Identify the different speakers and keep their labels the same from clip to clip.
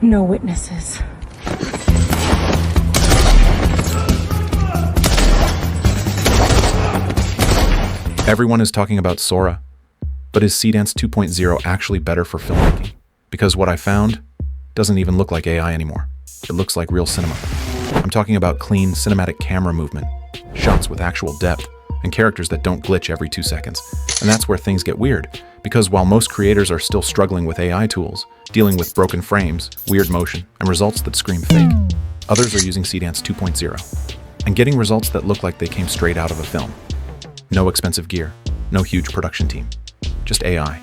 Speaker 1: No witnesses.
Speaker 2: Everyone is talking about Sora, but is Seedance 2.0 actually better for filmmaking? Because what I found doesn't even look like AI anymore. It looks like real cinema. I'm talking about clean cinematic camera movement, shots with actual depth, and characters that don't glitch every 2 seconds. And that's where things get weird, because while most creators are still struggling with AI tools, dealing with broken frames, weird motion, and results that scream fake, others are using Seedance 2.0 and getting results that look like they came straight out of a film. No expensive gear, no huge production team, just AI.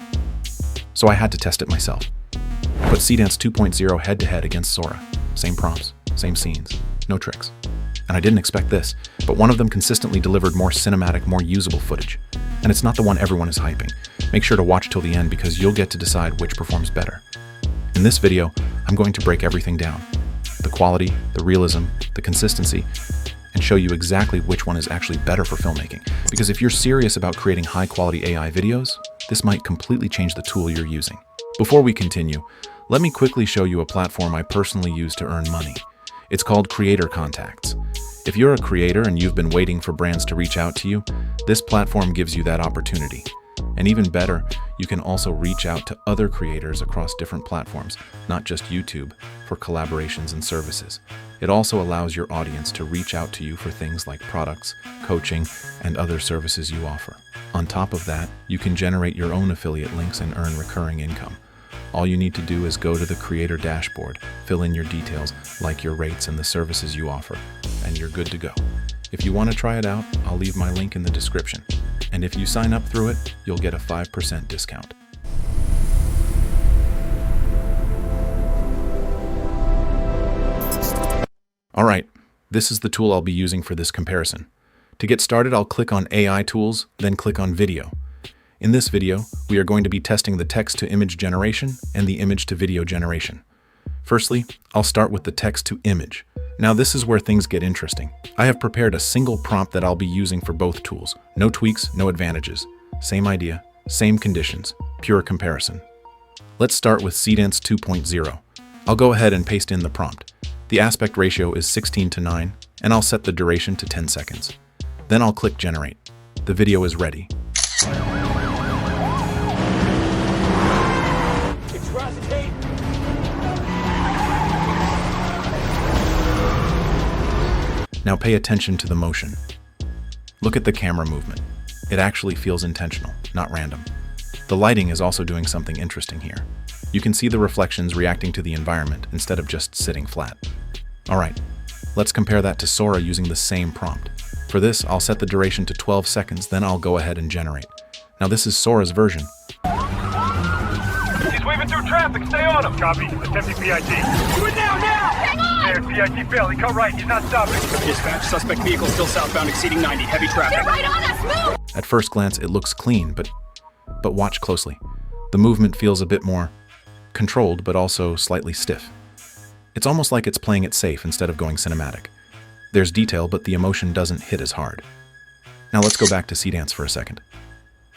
Speaker 2: So I had to test it myself. I put Seedance 2.0 head-to-head against Sora. Same prompts, same scenes, no tricks. And I didn't expect this, but one of them consistently delivered more cinematic, more usable footage. And it's not the one everyone is hyping. Make sure to watch till the end because you'll get to decide which performs better. In this video, I'm going to break everything down. The quality, the realism, the consistency, and show you exactly which one is actually better for filmmaking. Because if you're serious about creating high-quality AI videos, this might completely change the tool you're using. Before we continue, let me quickly show you a platform I personally use to earn money. It's called Creator Contacts. If you're a creator and you've been waiting for brands to reach out to you, this platform gives you that opportunity. And even better, you can also reach out to other creators across different platforms, not just YouTube, for collaborations and services. It also allows your audience to reach out to you for things like products, coaching, and other services you offer. On top of that, you can generate your own affiliate links and earn recurring income. All you need to do is go to the creator dashboard, fill in your details like your rates and the services you offer, and you're good to go. If you want to try it out, I'll leave my link in the description. And if you sign up through it, you'll get a 5% discount. All right, this is the tool I'll be using for this comparison. To get started, I'll click on AI tools, then click on video. In this video, we are going to be testing the text-to-image generation and the image-to-video generation. Firstly, I'll start with the text-to-image. Now this is where things get interesting. I have prepared a single prompt that I'll be using for both tools. No tweaks, no advantages. Same idea, same conditions, pure comparison. Let's start with Seedance 2.0. I'll go ahead and paste in the prompt. The aspect ratio is 16:9, and I'll set the duration to 10 seconds. Then I'll click Generate. The video is ready. Now pay attention to the motion. Look at the camera movement. It actually feels intentional, not random. The lighting is also doing something interesting here. You can see the reflections reacting to the environment instead of just sitting flat. All right, let's compare that to Sora using the same prompt. For this, I'll set the duration to 12 seconds, then I'll go ahead and generate. Now this is Sora's version.
Speaker 3: He's weaving through traffic, stay on him! Copy, attempting PIT. Do it now, now! Hang on! There, PIT failed, he cut right, he's not stopping.
Speaker 4: Dispatch, suspect vehicle still southbound exceeding 90, heavy traffic.
Speaker 1: They're right on us, move!
Speaker 2: At first glance, it looks clean, but watch closely. The movement feels a bit more controlled, but also slightly stiff. It's almost like it's playing it safe instead of going cinematic. There's detail, but the emotion doesn't hit as hard. Now let's go back to Seedance for a second.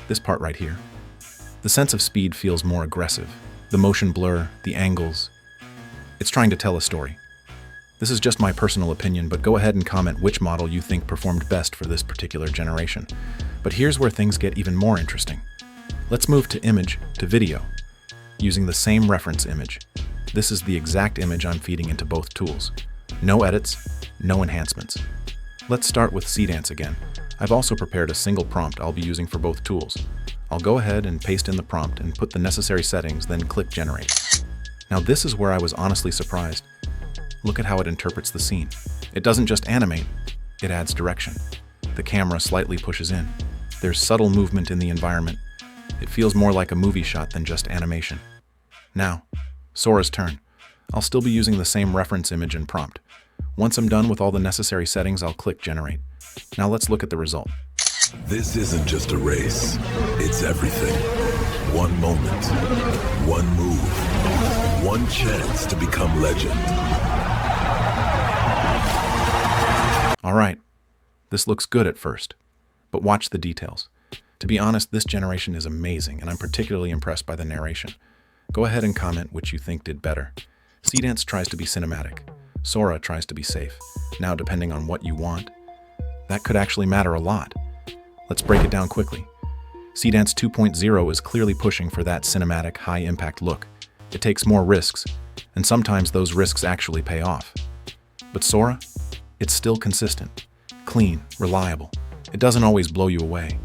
Speaker 2: This part right here. The sense of speed feels more aggressive. The motion blur, the angles. It's trying to tell a story. This is just my personal opinion, but go ahead and comment which model you think performed best for this particular generation. But here's where things get even more interesting. Let's move to image to video, using the same reference image. This is the exact image I'm feeding into both tools. No edits, no enhancements. Let's start with Seedance again. I've also prepared a single prompt I'll be using for both tools. I'll go ahead and paste in the prompt and put the necessary settings, then click Generate. Now this is where I was honestly surprised. Look at how it interprets the scene. It doesn't just animate, it adds direction. The camera slightly pushes in. There's subtle movement in the environment. It feels more like a movie shot than just animation. Now, Sora's turn. I'll still be using the same reference image and prompt. Once I'm done with all the necessary settings, I'll click Generate. Now let's look at the result.
Speaker 5: This isn't just a race, it's everything. One moment, one move, one chance to become legend.
Speaker 2: All right, this looks good at first, but watch the details. To be honest, this generation is amazing, and I'm particularly impressed by the narration. Go ahead and comment which you think did better. Seedance tries to be cinematic. Sora tries to be safe. Now, depending on what you want, that could actually matter a lot. Let's break it down quickly. Seedance 2.0 is clearly pushing for that cinematic, high-impact look. It takes more risks, and sometimes those risks actually pay off. But Sora? It's still consistent, clean, reliable. It doesn't always blow you away,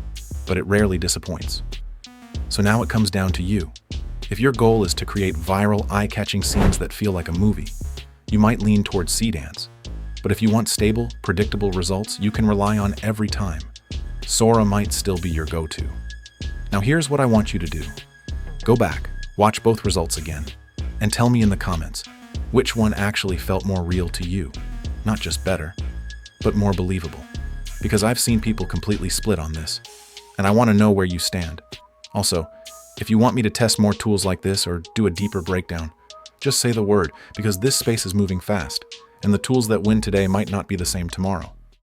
Speaker 2: but it rarely disappoints. So now it comes down to you. If your goal is to create viral, eye-catching scenes that feel like a movie, you might lean towards Seedance. But if you want stable, predictable results you can rely on every time, Sora might still be your go-to. Now here's what I want you to do. Go back, watch both results again, and tell me in the comments which one actually felt more real to you. Not just better, but more believable. Because I've seen people completely split on this, and I want to know where you stand. Also, if you want me to test more tools like this or do a deeper breakdown, just say the word, because this space is moving fast, and the tools that win today might not be the same tomorrow.